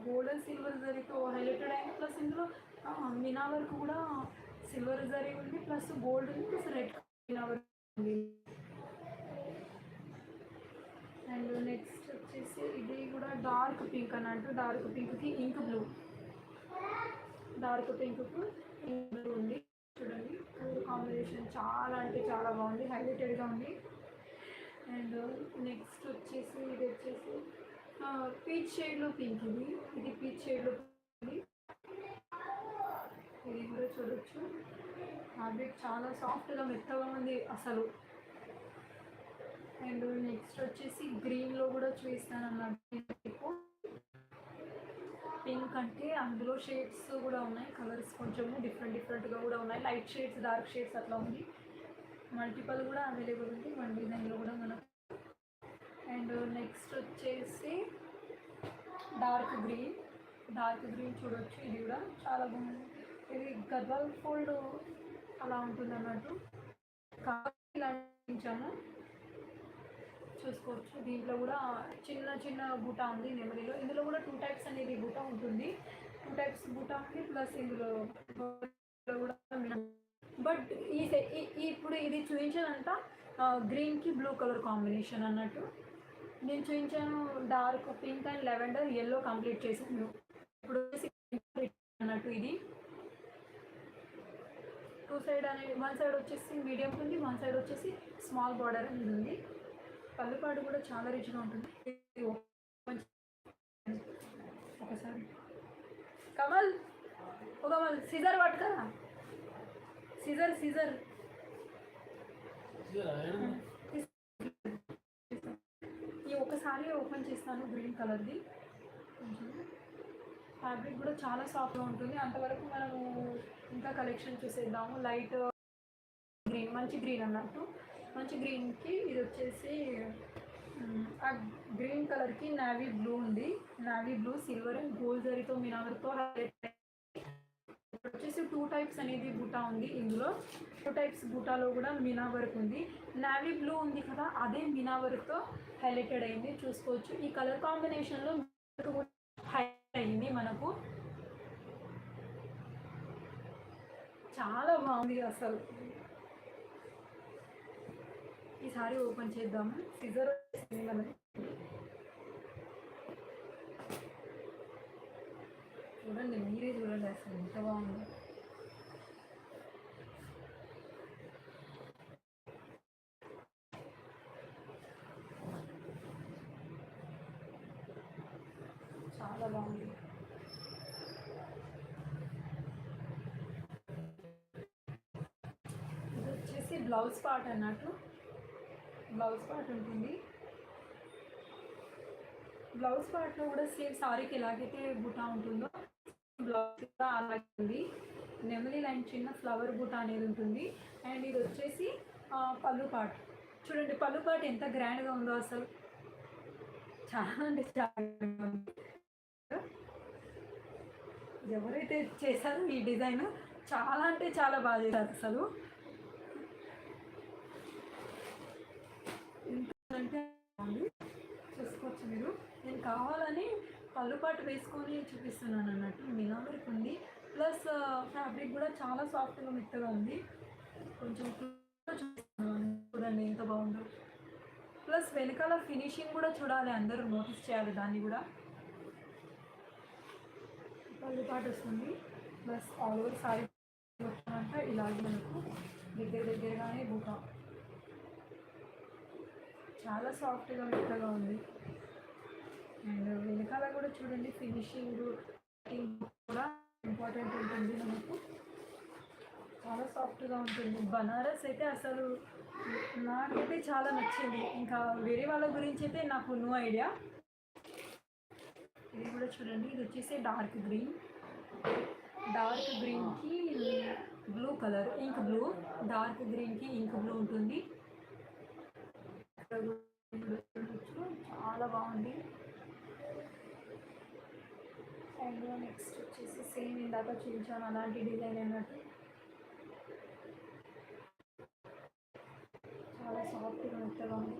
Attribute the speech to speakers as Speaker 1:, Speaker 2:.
Speaker 1: Golden silver జరీతో highlighted అయింది. Plus ఇందులో మీనా వర్క్ కూడా సిల్వర్ జరీ ఉంది, plus gold plus red meena work ఉంది. అండ్ నెక్స్ట్ వచ్చేసి ఇది కూడా డార్క్ పింక్ అన్నట్టు. డార్క్ పింక్కి ఇంక్ బ్లూ, డార్క్ పింక్కు ఇంక్ బ్లూ ఉంది. చూడండి కాంబినేషన్ చాలా అంటే చాలా బాగుంది, హైలైటెడ్గా ఉంది. అండ్ నెక్స్ట్ వచ్చేసి ఇది వచ్చేసి పీచ్ షేడ్లో పింక్. ఇది పీచ్ షేడ్లో పింక్. ఇది కూడా చూడొచ్చు, ఫ్యాబ్రిక్ చాలా సాఫ్ట్గా మెత్తగా ఉంది అసలు. అండ్ నెక్స్ట్ వచ్చేసి గ్రీన్లో కూడా చూపిస్తాను అన్నట్టు. పింక్ అంటే అందులో షేడ్స్ కూడా ఉన్నాయి, కలర్స్ కొంచెము డిఫరెంట్గా కూడా ఉన్నాయి. లైట్ షేడ్స్, డార్క్ షేడ్స్ అట్లా ఉంది. మల్టిపల్ కూడా అవైలబుల్ ఉంది మన డిజైన్లో కూడా మనకు. అండ్ నెక్స్ట్ వచ్చేసి డార్క్ గ్రీన్ చూడొచ్చు. ఇది కూడా చాలా బాగుంది. ఇది గద్వాల్ ఫోల్డ్ అలా ఉంటుంది అన్నట్టు. కాబట్టి ఇలా చూపించాము, చూసుకోవచ్చు. దీంట్లో కూడా చిన్న బూటా ఉంది నెమలిలో. ఇందులో కూడా 2 టైప్స్ అనేది బూటా ఉంటుంది. 2 టైప్స్ బూటా ఉంది, ప్లస్ ఇందులో కూడా. బట్ ఇప్పుడు ఇది చూపించానంతా గ్రీన్కి బ్లూ కలర్ కాంబినేషన్ అన్నట్టు. నేను చూపించాను dark pink and lavender yellow complete చేశాను. ఇప్పుడు అన్నట్టు ఇది 2 సైడ్ అనేది, 1 సైడ్ వచ్చేసి మీడియం ఉంది, 1 సైడ్ వచ్చేసి స్మాల్ బార్డర్ అనేది ఉంది. పళ్ళుపాటు కూడా చాలా రిచ్గా ఉంటుంది. ఒకసారి కమల్ సిజర్ పట్టుకరా, సిజర్ ఈ ఒకసారి ఓపెన్ చేస్తాను. గ్రీన్ కలర్ది కొంచెం ఫ్యాబ్రిక్ కూడా చాలా సాఫ్ట్గా ఉంటుంది. అంతవరకు మనము ఇంకా కలెక్షన్ చూసేద్దాము. లైట్ గ్రీన్, మంచి గ్రీన్ అన్నట్టు. మంచి గ్రీన్కి ఇది వచ్చేసి ఆ గ్రీన్ కలర్కి నావీ బ్లూ ఉంది. Navy blue silver and gold జరీతో మీనావర్తో వచ్చేసి 2 టైప్స్ అనేది బూటా ఉంది. ఇందులో 2 టైప్స్ బూటాలో కూడా మీనా వర్క్ ఉంది. నావీ బ్లూ ఉంది కదా, అదే మీనా వర్క్తో హైలైటెడ్ అయింది, చూసుకోవచ్చు. ఈ కలర్ కాంబినేషన్లో హైలైట్ అయింది మనకు. చాలా బాగుంది అసలు. ఈసారి ఓపెన్ చేద్దాము. సిజర్ చూడండి, మీరే చూడండి అసలు ఎంత బాగుంది. చాలా బాగుంది. ఇది వచ్చేసి బ్లౌజ్ పార్ట్ అన్నట్టు. బ్లౌజ్ పార్ట్ ఉంటుంది. బ్లౌజ్ పార్ట్లో కూడా సేమ్ సారీకి ఎలాగైతే బుటా ఉంటుందో బ్లౌజ్ కూడా అలాగే ఉంది. నెమలి లైన్ చిన్న ఫ్లవర్ బుటా అనేది ఉంటుంది. అండ్ ఇది వచ్చేసి పళ్ళు పార్ట్. చూడండి పళ్ళు పార్ట్ ఎంత గ్రాండ్గా ఉందో అసలు. చాలా అంటే చాలా. ఎవరైతే చేశారో ఈ డిజైన్ చాలా అంటే చాలా బాగా చేశారు అసలు. అంటే చూసుకోవచ్చు మీరు. నేను కావాలని పళ్ళుపాటు వేసుకొని చూపిస్తున్నాను అన్నట్టు. మీనా వర్క్ ఉంది, ప్లస్ ఫ్యాబ్రిక్ కూడా చాలా సాఫ్ట్గా మెత్తగా ఉంది. కొంచెం చూడండి ఎంత బాగుందో. ప్లస్ వెనకాల ఫినిషింగ్ కూడా చూడాలి, అందరూ నోటీస్ చేయాలి దాన్ని కూడా. పళ్ళుపాటు వస్తుంది, ప్లస్ ఆల్ ఓవర్ సారీ అంతా ఇలాగే మనకు దగ్గరగానే బూటా. చాలా సాఫ్ట్గా మెత్తగా ఉంది. అండ్ వెనకాల కూడా చూడండి ఫినిషింగ్ కూడా ఇంపార్టెంట్ ఉంటుంది మనకు. చాలా సాఫ్ట్గా ఉంటుంది. బనారస్ అయితే అసలు నాకైతే చాలా నచ్చింది. ఇంకా వేరే వాళ్ళ గురించి అయితే నాకు నో ఐడియా. ఇది కూడా చూడండి, ఇది వచ్చేసి డార్క్ గ్రీన్కి blue colour, ink blue. Dark గ్రీన్కి ఇంక్ బ్లూ ఉంటుంది. చాలా బాగుంది. అండ్ నెక్స్ట్ వచ్చేసి సేమ్ ఇందాక చూపించాను అలాంటి డిజైన్ అన్నట్టు. చాలా సాఫ్ట్గా మెత్తగా ఉంది.